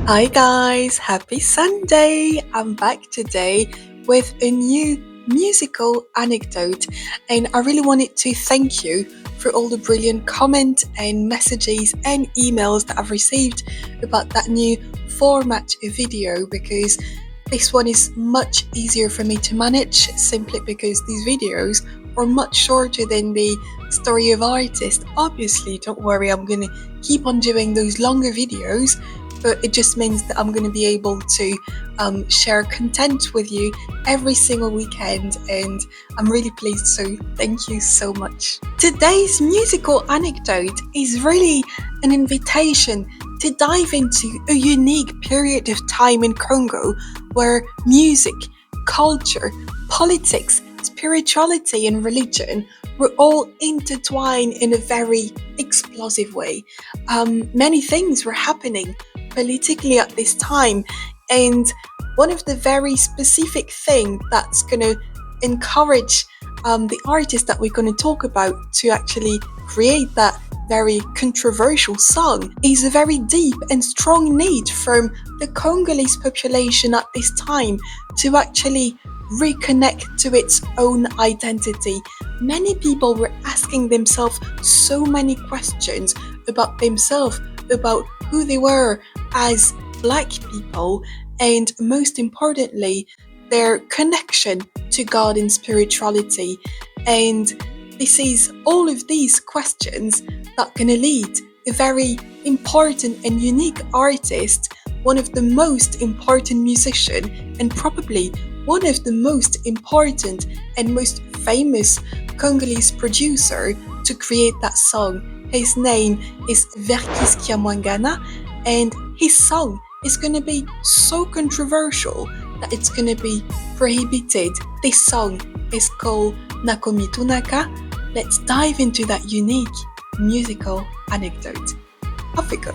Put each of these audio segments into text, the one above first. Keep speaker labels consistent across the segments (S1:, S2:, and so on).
S1: Hi guys, happy Sunday! I'm back today with a new musical anecdote, and I really wanted to thank you for all the brilliant comments and messages and emails that I've received about that new format video, because this one is much easier for me to manage simply because these videos are much shorter than the story of artists. Obviously, don't worry, I'm gonna keep on doing those longer videos, but it just means that I'm going to be able to share content with you every single weekend, and I'm really pleased, so thank you so much. Today's musical anecdote is really an invitation to dive into a unique period of time in Congo where music, culture, politics, spirituality and religion were all intertwined in a very explosive way. Many things were happening politically at this time, and one of the very specific thing that's going to encourage the artist that we're going to talk about to actually create that very controversial song is a very deep and strong need from the Congolese population at this time to actually reconnect to its own identity. Many people were asking themselves so many questions about themselves, about who they were as Black people, and most importantly, their connection to God and spirituality. And this is all of these questions that are going to lead a very important and unique artist, one of the most important musicians, and probably one of the most important and most famous Congolese producer to create that song. His name is Verckys Kiamuangana, and his song is going to be so controversial that it's going to be prohibited. This song is called Nakomitunaka. Let's dive into that unique musical anecdote. Off we go.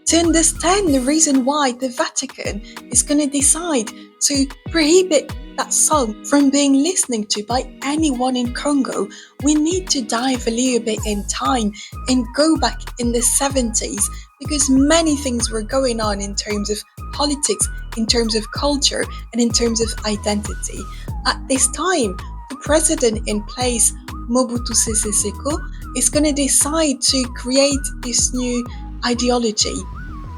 S1: To understand the reason why the Vatican is going to decide to prohibit that song from being listened to by anyone in Congo, we need to dive a little bit in time and go back in the 70s, because many things were going on in terms of politics, in terms of culture, and in terms of identity. At this time, the president in place, Mobutu Seko, is going to decide to create this new ideology.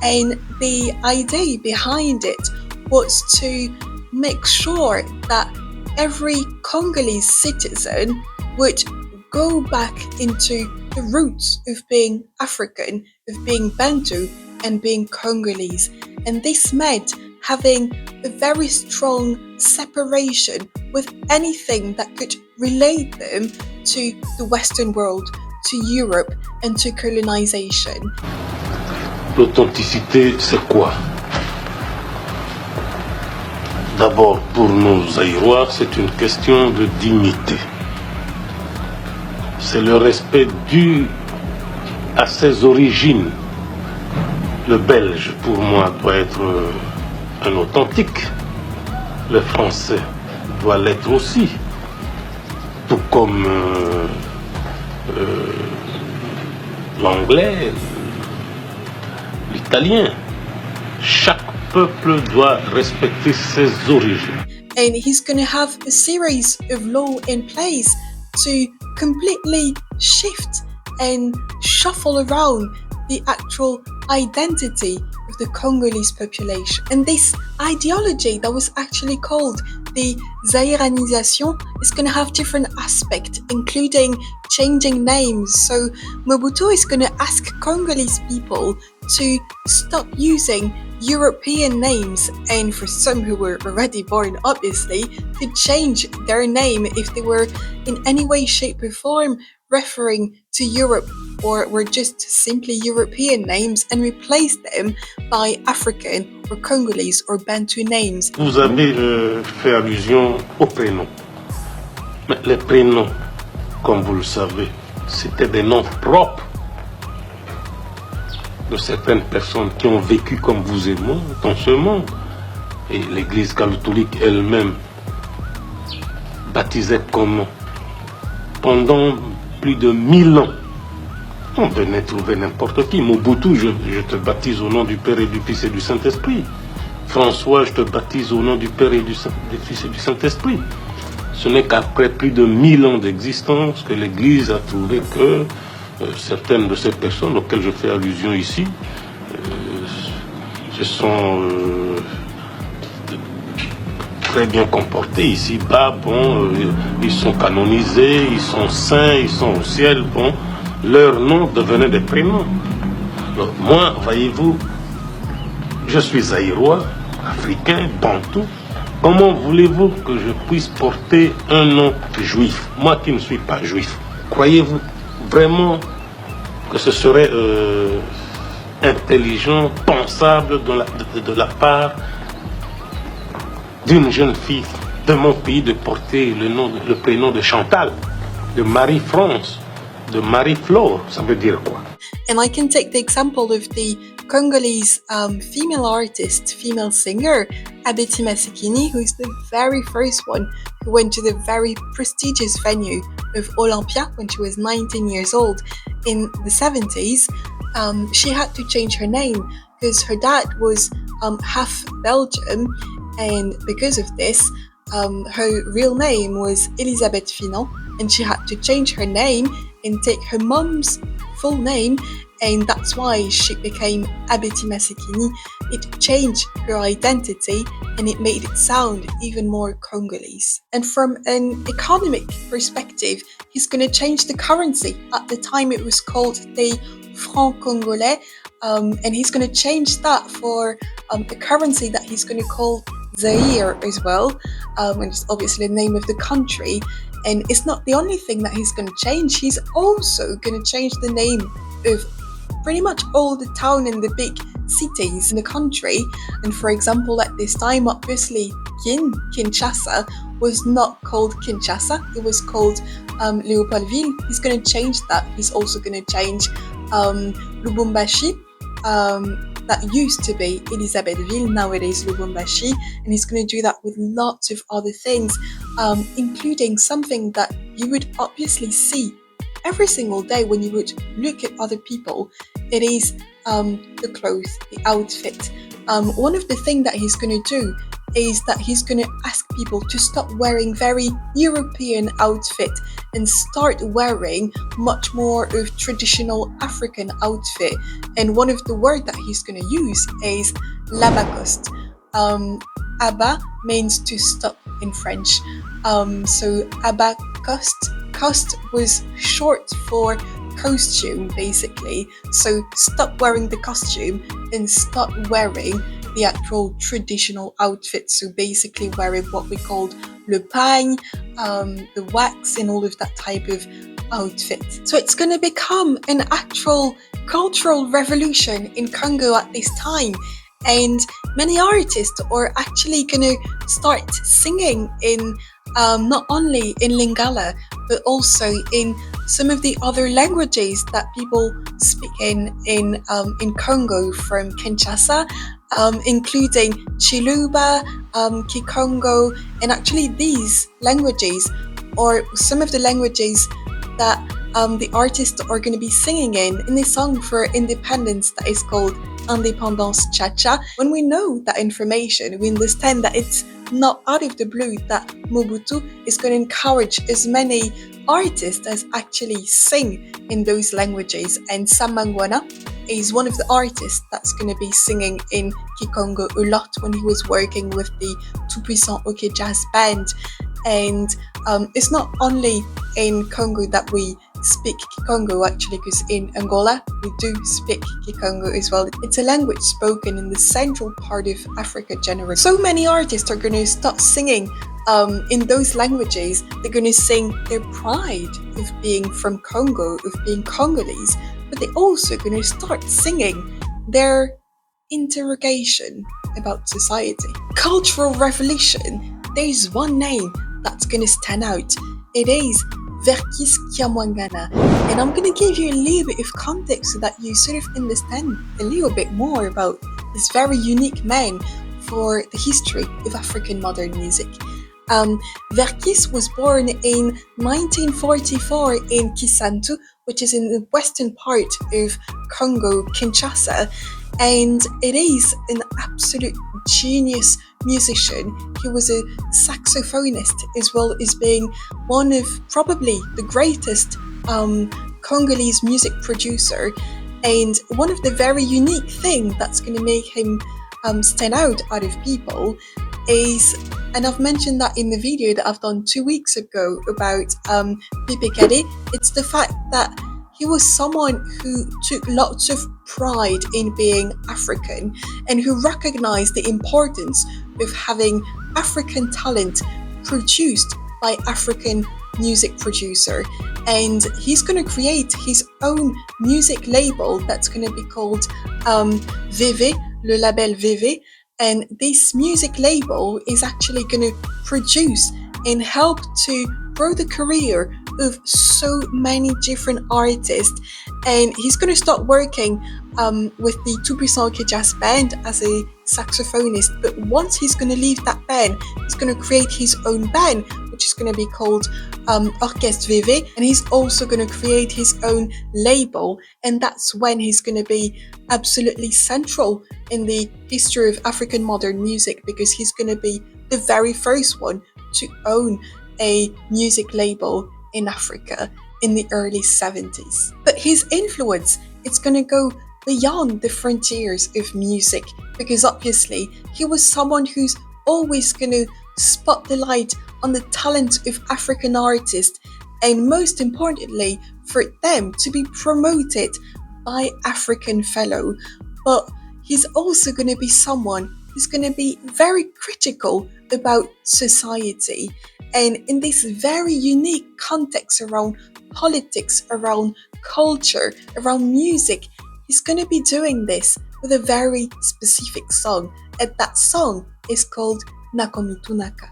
S1: And the idea behind it was to make sure that every Congolese citizen would go back into the roots of being African, of being Bantu, and being Congolese. And this meant having a very strong separation with anything that could relate them to the Western world, to Europe, and to colonization.
S2: L'authenticité, c'est quoi? D'abord, pour nous Zaïrois, c'est une question de dignité. C'est le respect dû à ses origines. Le Belge, pour moi, doit être un authentique. Le Français doit l'être aussi. Tout comme l'Anglais, l'Italien. Chaque peuple doit respecter ses origines.
S1: And he's going to have a series of law in place to completely shift and shuffle around the actual identity of the Congolese population. And this ideology that was actually called the Zairanisation is going to have different aspects, including changing names. So Mobutu is going to ask Congolese people to stop using European names, and for some who were already born, obviously, to change their name if they were in any way, shape or form referring to Europe or were just simply European names, and replace them by African or Congolese or Bantu names.
S2: Vous avez fait allusion aux prénoms. Mais les prénoms, comme vous le savez, c'était des noms propres de certaines personnes qui ont vécu comme vous et moi dans ce monde. Et l'Église catholique elle-même, baptisait comment? Pendant plus de 1000 ans, on venait trouver n'importe qui. Mobutu, je te baptise au nom du Père et du Fils et du Saint-Esprit. François, je te baptise au nom du Père et du Fils et du Saint-Esprit. Ce n'est qu'après plus de 1000 ans d'existence que l'Église a trouvé que certaines de ces personnes auxquelles je fais allusion ici se sont très bien comportés ici-bas. Bon, ils sont canonisés, ils sont saints, ils sont au ciel. Bon, leurs noms devenaient des prénoms. Donc, moi, voyez-vous, je suis zaïrois, africain, bantou. Comment voulez-vous que je puisse porter un nom juif, moi qui ne suis pas juif? Croyez-vous vraiment que ce serait intelligent, pensable de la part d'une jeune fille de mon pays de porter le prénom de Chantal, de Marie-France, de Marie-Flore? Ça veut dire quoi?
S1: And I can take the example of the Congolese female artist, female singer, Abeti Masikini, who is the very first one who went to the very prestigious venue of Olympia when she was 19 years old in the 70s. She had to change her name because her dad was half Belgium, and because of this, her real name was Elisabeth Finan, and she had to change her name and take her mom's full name, and that's why she became Abeti Masikini. It changed her identity and it made it sound even more Congolese. And from an economic perspective, he's going to change the currency. At the time it was called the franc congolais, and he's going to change that for a currency that he's going to call Zaire as well, and it's obviously the name of the country. And it's not the only thing that he's going to change. He's also going to change the name of pretty much all the town and the big cities in the country. And for example, at this time, obviously, Kinshasa was not called Kinshasa. It was called Leopoldville. He's going to change that. He's also going to change Lubumbashi. That used to be Elisabethville, nowadays Lubumbashi, and he's going to do that with lots of other things, including something that you would obviously see every single day when you would look at other people. It is the clothes, the outfit. One of the things that he's going to do is that he's going to ask people to stop wearing very European outfit and start wearing much more of traditional African outfit. And one of the words that he's going to use is l'abacoste. Aba means to stop in French. So abacoste, coste was short for costume basically. So stop wearing the costume and start wearing the actual traditional outfit. So basically wearing what we called le pagne, the wax and all of that type of outfit. So it's going to become an actual cultural revolution in Congo at this time. And many artists are actually going to start singing in not only in Lingala, but also in some of the other languages that people speak in Congo from Kinshasa, including Chiluba, Kikongo, and actually these languages are some of the languages that the artists are going to be singing in the song for independence that is called Indépendance Cha-Cha. When we know that information, we understand that it's not out of the blue that Mobutu is going to encourage as many artists as actually sing in those languages. And Samangwana is one of the artists that's going to be singing in Kikongo a lot when he was working with the Tout-Puissant OK Jazz Band. And it's not only in Congo that we speak Kikongo actually, because in Angola we do speak Kikongo as well. It's a language spoken in the central part of Africa generally. So many artists are going to start singing in those languages. They're going to sing their pride of being from Congo, of being Congolese, but they're also going to start singing their interrogation about society. Cultural revolution, there's one name that's going to stand out. It is Verckys Kiamuangana. And I'm going to give you a little bit of context so that you sort of understand a little bit more about this very unique man for the history of African modern music. Verckys was born in 1944 in Kisantu, which is in the western part of Congo, Kinshasa, and it is an absolute genius musician. He was a saxophonist as well as being one of probably the greatest Congolese music producer, and one of the very unique thing that's going to make him stand out of people is, and I've mentioned that in the video that I've done 2 weeks ago about Veve, it's the fact that he was someone who took lots of pride in being African and who recognized the importance of having African talent produced by African music producer. And he's going to create his own music label that's going to be called Veve, le label Veve. And this music label is actually going to produce and help to grow the career of so many different artists. And he's going to start working with the Tout-Puissant Jazz Band as a saxophonist. But once he's going to leave that band, he's going to create his own band, which is going to be called Orchestre Vévé, and he's also going to create his own label, and that's when he's going to be absolutely central in the history of African modern music, because he's going to be the very first one to own a music label in Africa in the early 70s. But his influence, it's going to go beyond the frontiers of music, because obviously he was someone who's always going to spot the light on the talent of African artists, and most importantly for them to be promoted by African fellow. But he's also going to be someone who's going to be very critical about society, and in this very unique context around politics, around culture, around music, he's going to be doing this with a very specific song, and that song is called Nakomitunaka.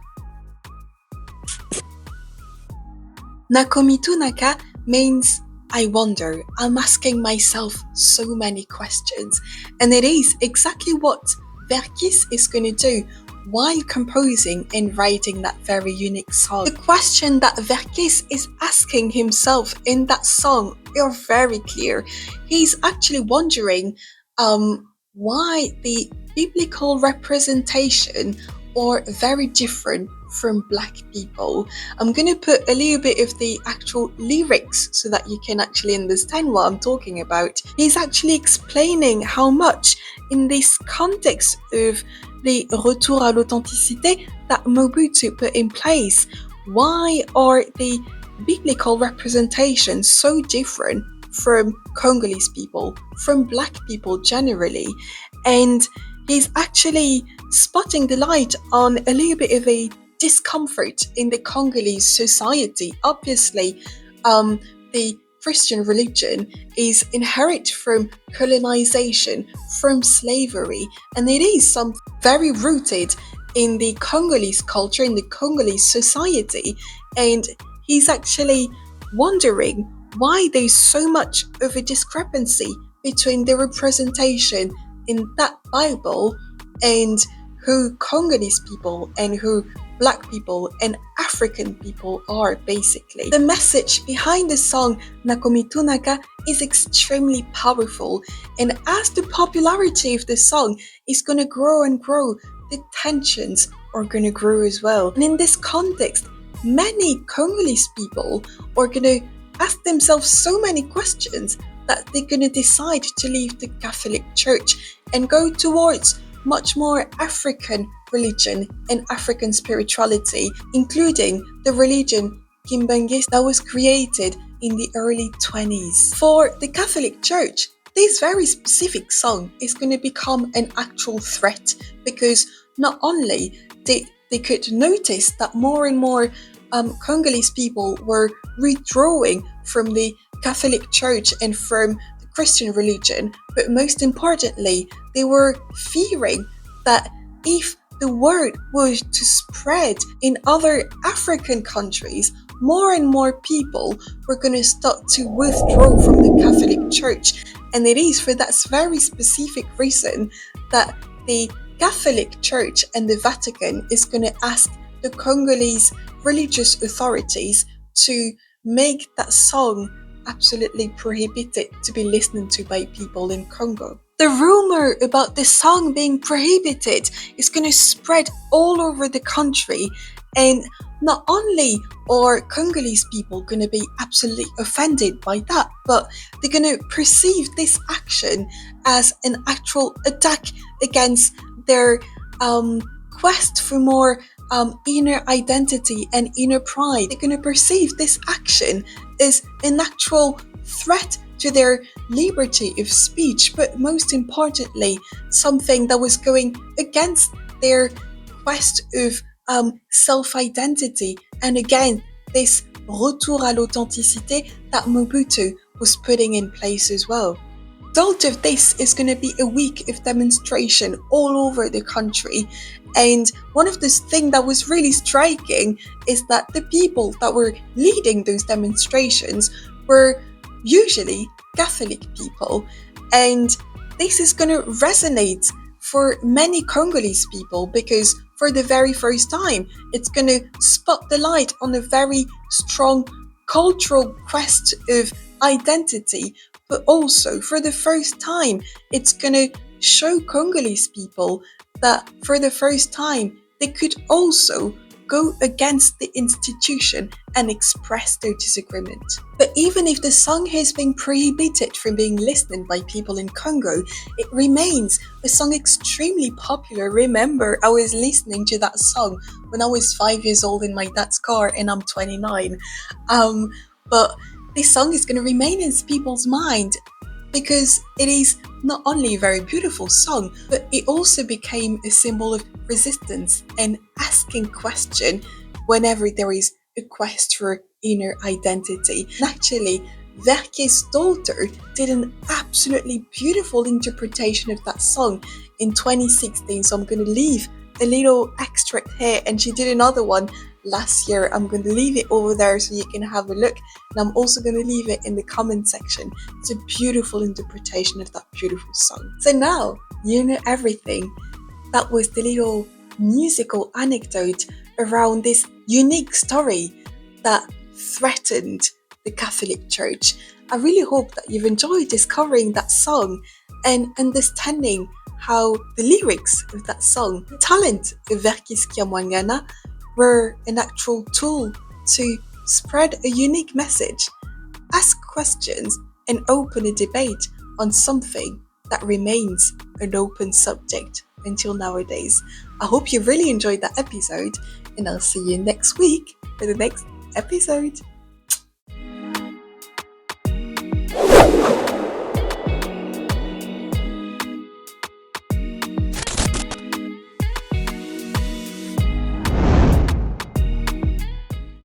S1: Nakomitunaka means I wonder. I'm asking myself so many questions, and it is exactly what Verckys is going to do while composing and writing that very unique song. The question that Verckys is asking himself in that song are very clear. He's actually wondering why the biblical representation are very different from Black people. I'm going to put a little bit of the actual lyrics so that you can actually understand what I'm talking about. He's actually explaining how much in this context of the retour à l'authenticité that Mobutu put in place, why are the biblical representations so different from Congolese people, from Black people generally? And he's actually spotting the light on a little bit of a discomfort in the Congolese society. Obviously, the Christian religion is inherent from colonization, from slavery, and it is something very rooted in the Congolese culture, in the Congolese society. And he's actually wondering why there's so much of a discrepancy between the representation in that Bible and who Congolese people and who Black people and African people are, basically. The message behind the song Nakomitunaka is extremely powerful, and as the popularity of the song is going to grow and grow, the tensions are going to grow as well. And in this context, many Congolese people are going to ask themselves so many questions that they're going to decide to leave the Catholic Church and go towards much more African religion and African spirituality, including the religion Kimbangist that was created in the early 20s. For the Catholic Church, this very specific song is going to become an actual threat, because not only they could notice that more and more Congolese people were withdrawing from the Catholic Church and from the Christian religion, but most importantly, they were fearing that if the word was to spread in other African countries, more and more people were going to start to withdraw from the Catholic Church. And it is for that very specific reason that the Catholic Church and the Vatican is going to ask the Congolese religious authorities to make that song absolutely prohibited to be listened to by people in Congo. The rumor about this song being prohibited is going to spread all over the country, and not only are Congolese people going to be absolutely offended by that, but they're going to perceive this action as an actual attack against their quest for more inner identity and inner pride. They're going to perceive this action as an actual threat to their liberty of speech, but most importantly, something that was going against their quest of self-identity. And again, this retour à l'authenticité that Mobutu was putting in place as well. The result of this is going to be a week of demonstration all over the country. And one of the things that was really striking is that the people that were leading those demonstrations were usually Catholic people. And this is going to resonate for many Congolese people, because for the very first time, it's going to spot the light on a very strong cultural quest of identity. But also, for the first time, it's going to show Congolese people that for the first time, they could also go against the institution and express their disagreement. But even if the song has been prohibited from being listened by people in Congo, it remains a song extremely popular. Remember, I was listening to that song when I was 5 years old in my dad's car, and I'm 29. But this song is going to remain in people's mind because it is not only a very beautiful song, but it also became a symbol of resistance and asking question whenever there is a quest for inner identity. And actually, Verckys' daughter did an absolutely beautiful interpretation of that song in 2016, so I'm going to leave a little extract here, and she did another one last year. I'm going to leave it over there so you can have a look, and I'm also going to leave it in the comment section. It's a beautiful interpretation of that beautiful song. So now you know everything. That was the little musical anecdote around this unique story that threatened the Catholic Church. I really hope that you've enjoyed discovering that song and understanding how the lyrics of that song, the talent of Verckys Kiamuangana, were an actual tool to spread a unique message, ask questions, and open a debate on something that remains an open subject until nowadays. I hope you really enjoyed that episode, and I'll see you next week for the next episode.